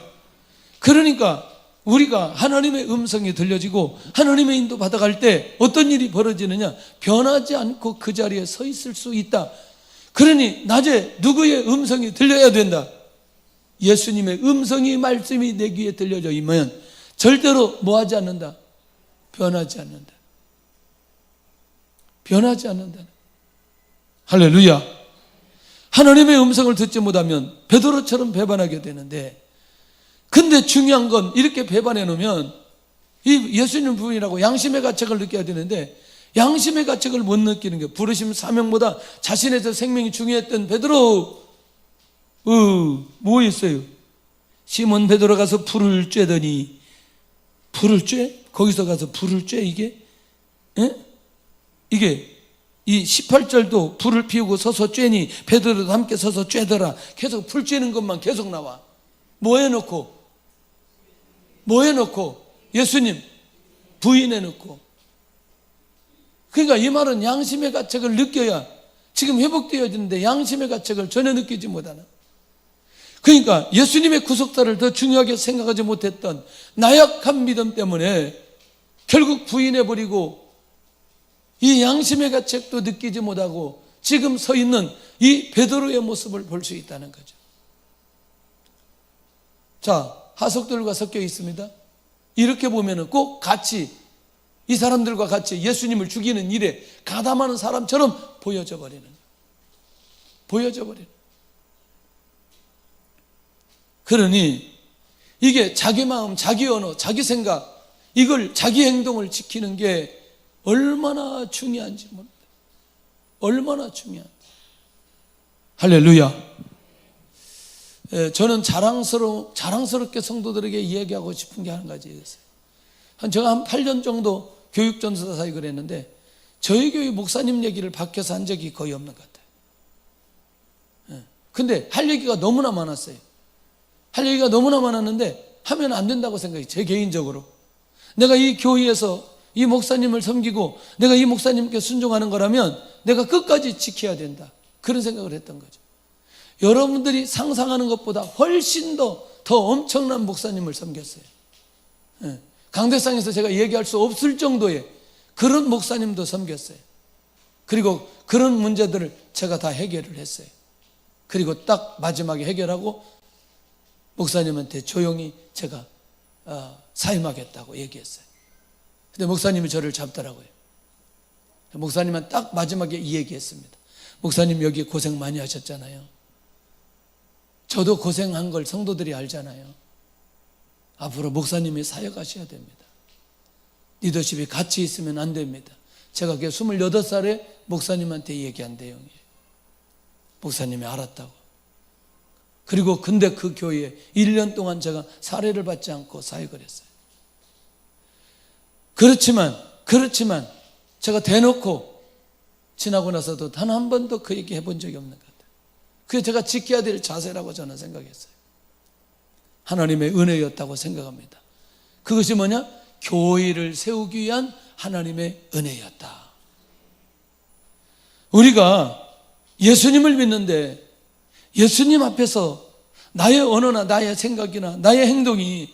그러니까 우리가 하나님의 음성이 들려지고 하나님의 인도 받아갈 때 어떤 일이 벌어지느냐? 변하지 않고 그 자리에 서 있을 수 있다. 그러니 낮에 누구의 음성이 들려야 된다? 예수님의 음성이 말씀이 내 귀에 들려져 있으면 절대로 뭐하지 않는다? 변하지 않는다. 변하지 않는다. 할렐루야. 하나님의 음성을 듣지 못하면 베드로처럼 배반하게 되는데, 근데 중요한 건 이렇게 배반해 놓으면 이 예수님 부인이라고 양심의 가책을 느껴야 되는데 양심의 가책을 못 느끼는 게 부르심 사명보다 자신의 저 생명이 중요했던 베드로 뭐 했어요? 시몬 베드로 가서 불을 쬐더니 불을 쬐? 거기서 가서 불을 쬐 이게? 에? 이게 이 18절도 불을 피우고 서서 쬐니 베드로도 함께 서서 쬐더라. 계속 불 쬐는 것만 계속 나와. 뭐 해놓고 예수님 부인해놓고. 그러니까 이 말은 양심의 가책을 느껴야 지금 회복되어지는데 양심의 가책을 전혀 느끼지 못하는. 그러니까 예수님의 구속사를 더 중요하게 생각하지 못했던 나약한 믿음 때문에 결국 부인해버리고 이 양심의 가책도 느끼지 못하고 지금 서 있는 이 베드로의 모습을 볼 수 있다는 거죠. 자, 하석들과 섞여 있습니다. 이렇게 보면은 꼭 같이 이 사람들과 같이 예수님을 죽이는 일에 가담하는 사람처럼 보여져 버리는 거예요. 보여져 버리는. 그러니 이게 자기 마음, 자기 언어, 자기 생각, 이걸 자기 행동을 지키는 게 얼마나 중요한지 모릅니다. 얼마나 중요한지. 할렐루야. 저는 자랑스럽게 성도들에게 이야기하고 싶은 게 한 가지 있어요. 제가 한 8년 정도 교육전도사 사역을 했는데 저희 교회 목사님 얘기를 밖에서 한 적이 거의 없는 것 같아요. 근데 할 얘기가 너무나 많았어요. 할 얘기가 너무나 많았는데 하면 안 된다고 생각해요. 제 개인적으로. 내가 이 교회에서 이 목사님을 섬기고 내가 이 목사님께 순종하는 거라면 내가 끝까지 지켜야 된다. 그런 생각을 했던 거죠. 여러분들이 상상하는 것보다 훨씬 더 엄청난 목사님을 섬겼어요. 강대상에서 제가 얘기할 수 없을 정도의 그런 목사님도 섬겼어요. 그리고 그런 문제들을 제가 다 해결을 했어요. 그리고 딱 마지막에 해결하고 목사님한테 조용히 제가 사임하겠다고 얘기했어요. 근데 목사님이 저를 잡더라고요. 목사님은 딱 마지막에 이 얘기했습니다. 목사님 여기 고생 많이 하셨잖아요. 저도 고생한 걸 성도들이 알잖아요. 앞으로 목사님이 사역하셔야 됩니다. 리더십이 같이 있으면 안 됩니다. 제가 그게 28살에 목사님한테 얘기한 내용이에요. 목사님이 알았다고. 그리고 근데 그 교회에 1년 동안 제가 사례를 받지 않고 사역을 했어요. 그렇지만 제가 대놓고 지나고 나서도 단 한 번도 그 얘기 해본 적이 없는 것 같아요. 그게 제가 지켜야 될 자세라고 저는 생각했어요. 하나님의 은혜였다고 생각합니다. 그것이 뭐냐? 교회를 세우기 위한 하나님의 은혜였다. 우리가 예수님을 믿는데 예수님 앞에서 나의 언어나 나의 생각이나 나의 행동이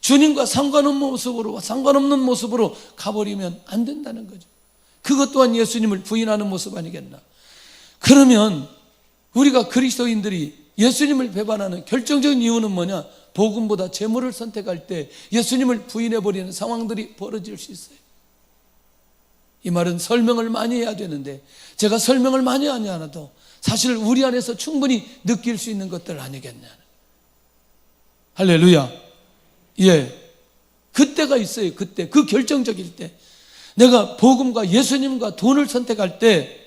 주님과 상관없는 모습으로 가버리면 안 된다는 거죠. 그것 또한 예수님을 부인하는 모습 아니겠나? 그러면 우리가 그리스도인들이 예수님을 배반하는 결정적인 이유는 뭐냐? 복음보다 재물을 선택할 때 예수님을 부인해버리는 상황들이 벌어질 수 있어요. 이 말은 설명을 많이 해야 되는데 제가 설명을 많이 하지 않아도 사실 우리 안에서 충분히 느낄 수 있는 것들 아니겠냐. 할렐루야. 예, 그때가 있어요. 그때, 그 결정적일 때 내가 복음과 예수님과 돈을 선택할 때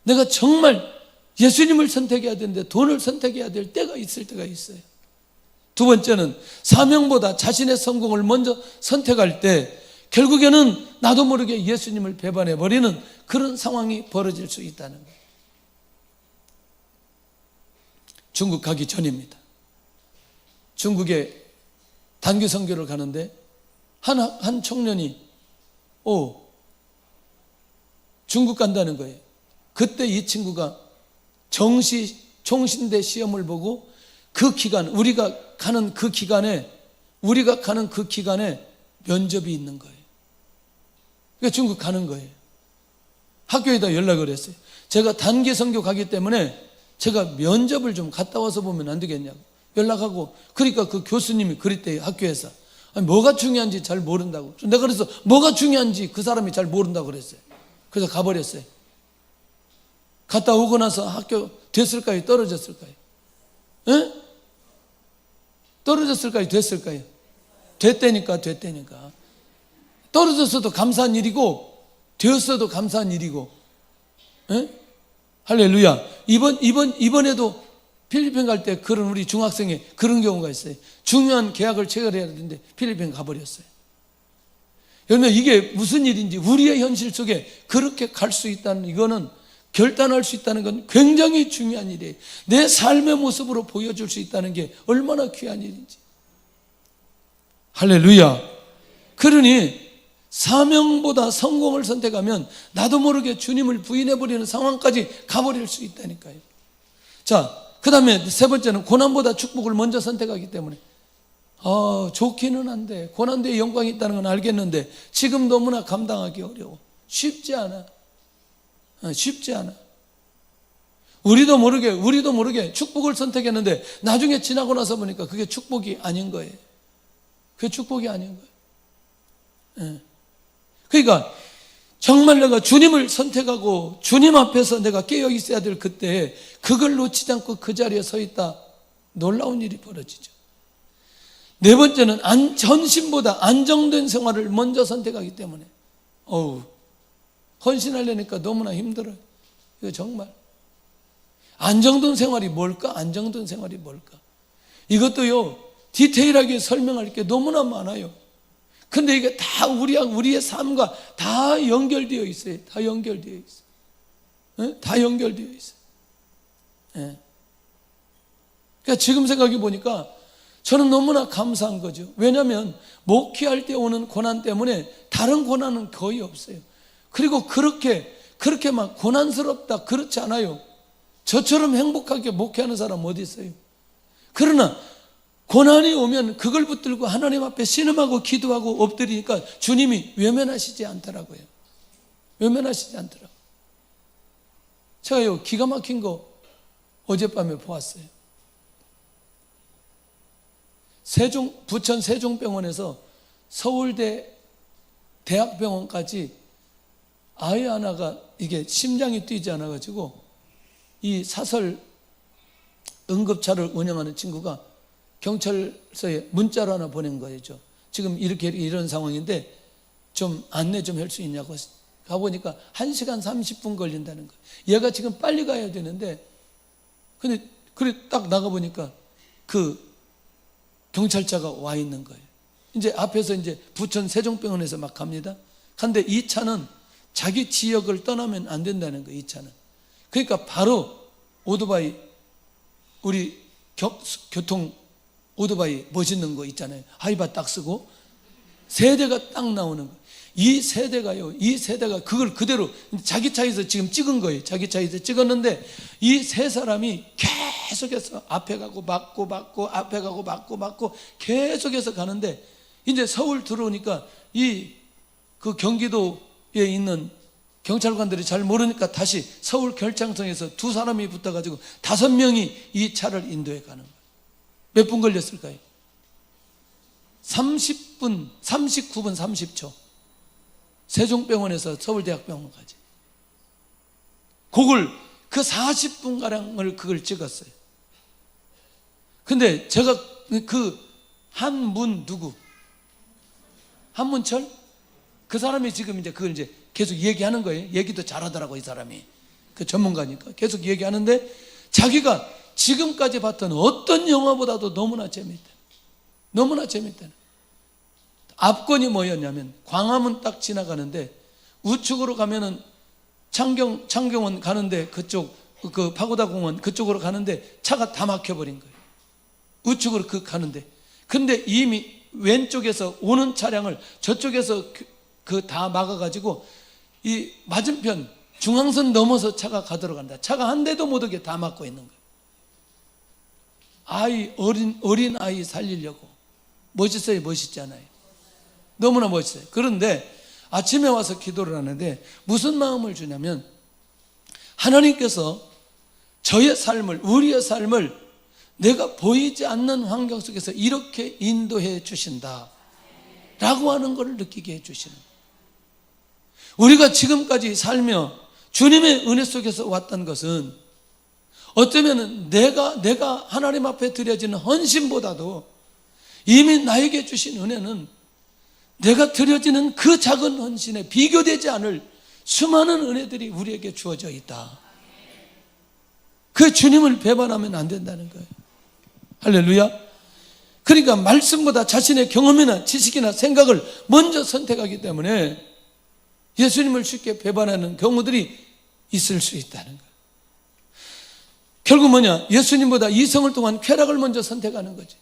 내가 정말 예수님을 선택해야 되는데 돈을 선택해야 될 때가 있을 때가 있어요. 두 번째는 사명보다 자신의 성공을 먼저 선택할 때 결국에는 나도 모르게 예수님을 배반해버리는 그런 상황이 벌어질 수 있다는 거예요. 중국 가기 전입니다. 중국에 단기 선교를 가는데 한 청년이 중국 간다는 거예요. 그때 이 친구가 총신대 시험을 보고 그 기간, 우리가 가는 그 기간에 면접이 있는 거예요. 그러니까 중국 가는 거예요. 학교에다 연락을 했어요. 제가 단기 선교 가기 때문에 제가 면접을 좀 갔다 와서 보면 안 되겠냐고 연락하고, 그러니까 그 교수님이 그랬대요. 학교에서 뭐가 중요한지 잘 모른다고. 내가 그래서 뭐가 중요한지 그 사람이 잘 모른다고 그랬어요. 그래서 가버렸어요. 갔다 오고 나서 학교 됐을까요? 떨어졌을까요? 에? 떨어졌을까요? 됐을까요? 됐다니까. 떨어졌어도 감사한 일이고 되었어도 감사한 일이고. 에? 할렐루야. 이번에도 필리핀 갈 때 그런 우리 중학생에 그런 경우가 있어요. 중요한 계약을 체결해야 되는데 필리핀 가버렸어요. 여러분, 이게 무슨 일인지 우리의 현실 속에 그렇게 갈 수 있다는, 이거는 결단할 수 있다는 건 굉장히 중요한 일이에요. 내 삶의 모습으로 보여줄 수 있다는 게 얼마나 귀한 일인지. 할렐루야. 그러니 사명보다 성공을 선택하면 나도 모르게 주님을 부인해버리는 상황까지 가버릴 수 있다니까요. 자, 그 다음에 세 번째는 고난보다 축복을 먼저 선택하기 때문에 좋기는 한데 고난도에 영광이 있다는 건 알겠는데 지금 너무나 감당하기 어려워. 쉽지 않아. 우리도 모르게 축복을 선택했는데 나중에 지나고 나서 보니까 그게 축복이 아닌 거예요. 그게 축복이 아닌 거예요. 그러니까 정말 내가 주님을 선택하고 주님 앞에서 내가 깨어 있어야 될 그때 그걸 놓치지 않고 그 자리에 서 있다, 놀라운 일이 벌어지죠. 네 번째는 헌신보다 안정된 생활을 먼저 선택하기 때문에 헌신하려니까 너무나 힘들어요. 이거 정말 안정된 생활이 뭘까? 이것도요 디테일하게 설명할 게 너무나 많아요. 근데 이게 다 우리의 삶과 다 연결되어 있어요. 다 연결되어 있어요. 그러니까 지금 생각해 보니까 저는 너무나 감사한 거죠. 왜냐하면 목회할 때 오는 고난 때문에 다른 고난은 거의 없어요. 그리고 그렇게 막 고난스럽다 그렇지 않아요. 저처럼 행복하게 목회하는 사람 어디 있어요? 그러나 고난이 오면 그걸 붙들고 하나님 앞에 신음하고 기도하고 엎드리니까 주님이 외면하시지 않더라고요. 외면하시지 않더라고요. 제가요, 기가 막힌 거 어젯밤에 보았어요. 부천 세종병원에서 서울대 대학병원까지 아이 하나가 이게 심장이 뛰지 않아가지고 이 사설 응급차를 운영하는 친구가 경찰서에 문자를 하나 보낸 거죠. 지금 이렇게 이런 상황인데 좀 안내 좀 할 수 있냐고. 가보니까 1시간 30분 걸린다는 거예요. 얘가 지금 빨리 가야 되는데, 근데 그래 딱 나가보니까 그 경찰차가 와 있는 거예요. 이제 앞에서 이제 부천 세종병원에서 막 갑니다. 근데 이 차는 자기 지역을 떠나면 안 된다는 거예요, 이 차는. 그러니까 바로 오토바이, 우리 교통 오토바이 멋있는 거 있잖아요. 하이바 딱 쓰고 세대가 딱 나오는 거예요. 이 세대가 그걸 그대로 자기 차에서 지금 찍은 거예요. 자기 차에서 찍었는데 이 세 사람이 계속해서 앞에 가고 맞고 앞에 가고 맞고 계속해서 가는데 이제 서울 들어오니까 그 경기도에 있는 경찰관들이 잘 모르니까 다시 서울 결창성에서 두 사람이 붙어가지고 5명이 이 차를 인도해 가는 거예요. 몇 분 걸렸을까요? 39분 30초. 세종병원에서 서울대학병원까지. 그 40분가량을 그걸 찍었어요. 근데 제가 그 한문철? 그 사람이 지금 이제 그걸 이제 계속 얘기하는 거예요. 얘기도 잘하더라고, 이 사람이. 그 전문가니까. 계속 얘기하는데 자기가 지금까지 봤던 어떤 영화보다도 너무나 재밌다. 너무나 재밌다. 압권이 뭐였냐면 광화문 딱 지나가는데 우측으로 가면은 창경원 가는데 그쪽 그 파고다 공원 그쪽으로 가는데 차가 다 막혀버린 거예요. 우측으로 가는데. 근데 이미 왼쪽에서 오는 차량을 저쪽에서 다 막아가지고 이 맞은편 중앙선 넘어서 차가 가도록 한다. 차가 한 대도 못 오게 다 막고 있는 거예요. 어린 아이 살리려고. 멋있어요, 멋있잖아요. 너무나 멋있어요. 그런데 아침에 와서 기도를 하는데 무슨 마음을 주냐면 하나님께서 저의 삶을, 우리의 삶을 내가 보이지 않는 환경 속에서 이렇게 인도해 주신다 라고 하는 것을 느끼게 해 주시는 거예요. 우리가 지금까지 살며 주님의 은혜 속에서 왔던 것은 어쩌면 내가 하나님 앞에 드려지는 헌신보다도 이미 나에게 주신 은혜는 내가 드려지는 그 작은 헌신에 비교되지 않을 수많은 은혜들이 우리에게 주어져 있다. 그 주님을 배반하면 안 된다는 거예요. 할렐루야. 그러니까 말씀보다 자신의 경험이나 지식이나 생각을 먼저 선택하기 때문에 예수님을 쉽게 배반하는 경우들이 있을 수 있다는 거예요. 결국 뭐냐? 예수님보다 이성을 통한 쾌락을 먼저 선택하는 거지.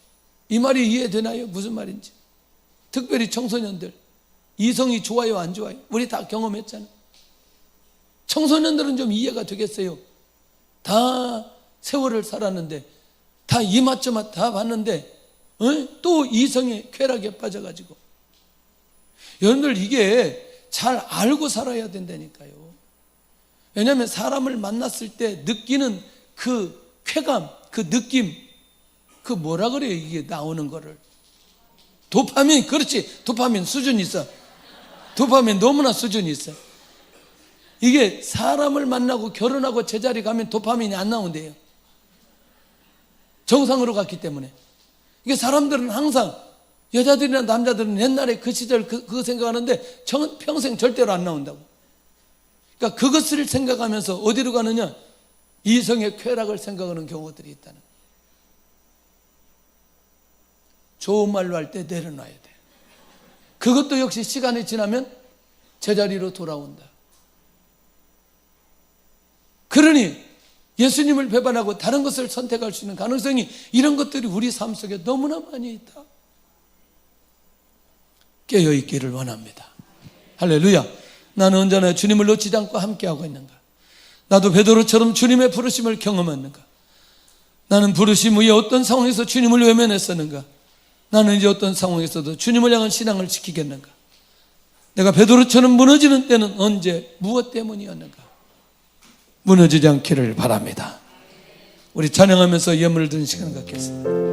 이 말이 이해되나요? 무슨 말인지. 특별히 청소년들, 이성이 좋아요 안 좋아요? 우리 다 경험했잖아요. 청소년들은 좀 이해가 되겠어요. 다 세월을 살았는데 다 이맛저맛 다 봤는데 또 이성의 쾌락에 빠져가지고. 여러분들 이게 잘 알고 살아야 된다니까요. 왜냐하면 사람을 만났을 때 느끼는 그 쾌감, 그 느낌, 그 뭐라 그래요, 이게 나오는 거를. 도파민, 그렇지. 도파민 수준이 있어. 도파민 너무나 수준이 있어. 이게 사람을 만나고 결혼하고 제자리 가면 도파민이 안 나온대요. 정상으로 갔기 때문에. 이게 사람들은 항상 여자들이나 남자들은 옛날에 그 시절 그거 생각하는데 평생 절대로 안 나온다고. 그러니까 그것을 생각하면서 어디로 가느냐? 이성의 쾌락을 생각하는 경우들이 있다는. 좋은 말로 할 때 내려놔야 돼. 그것도 역시 시간이 지나면 제자리로 돌아온다. 그러니 예수님을 배반하고 다른 것을 선택할 수 있는 가능성이, 이런 것들이 우리 삶 속에 너무나 많이 있다. 깨어있기를 원합니다. 할렐루야. 나는 언제나 주님을 놓치지 않고 함께하고 있는가? 나도 베드로처럼 주님의 부르심을 경험했는가? 나는 부르심 위에 어떤 상황에서 주님을 외면했었는가? 나는 이제 어떤 상황에서도 주님을 향한 신앙을 지키겠는가? 내가 베드로처럼 무너지는 때는 언제, 무엇 때문이었는가? 무너지지 않기를 바랍니다. 우리 찬양하면서 예물을 드는 시간 갖겠습니다.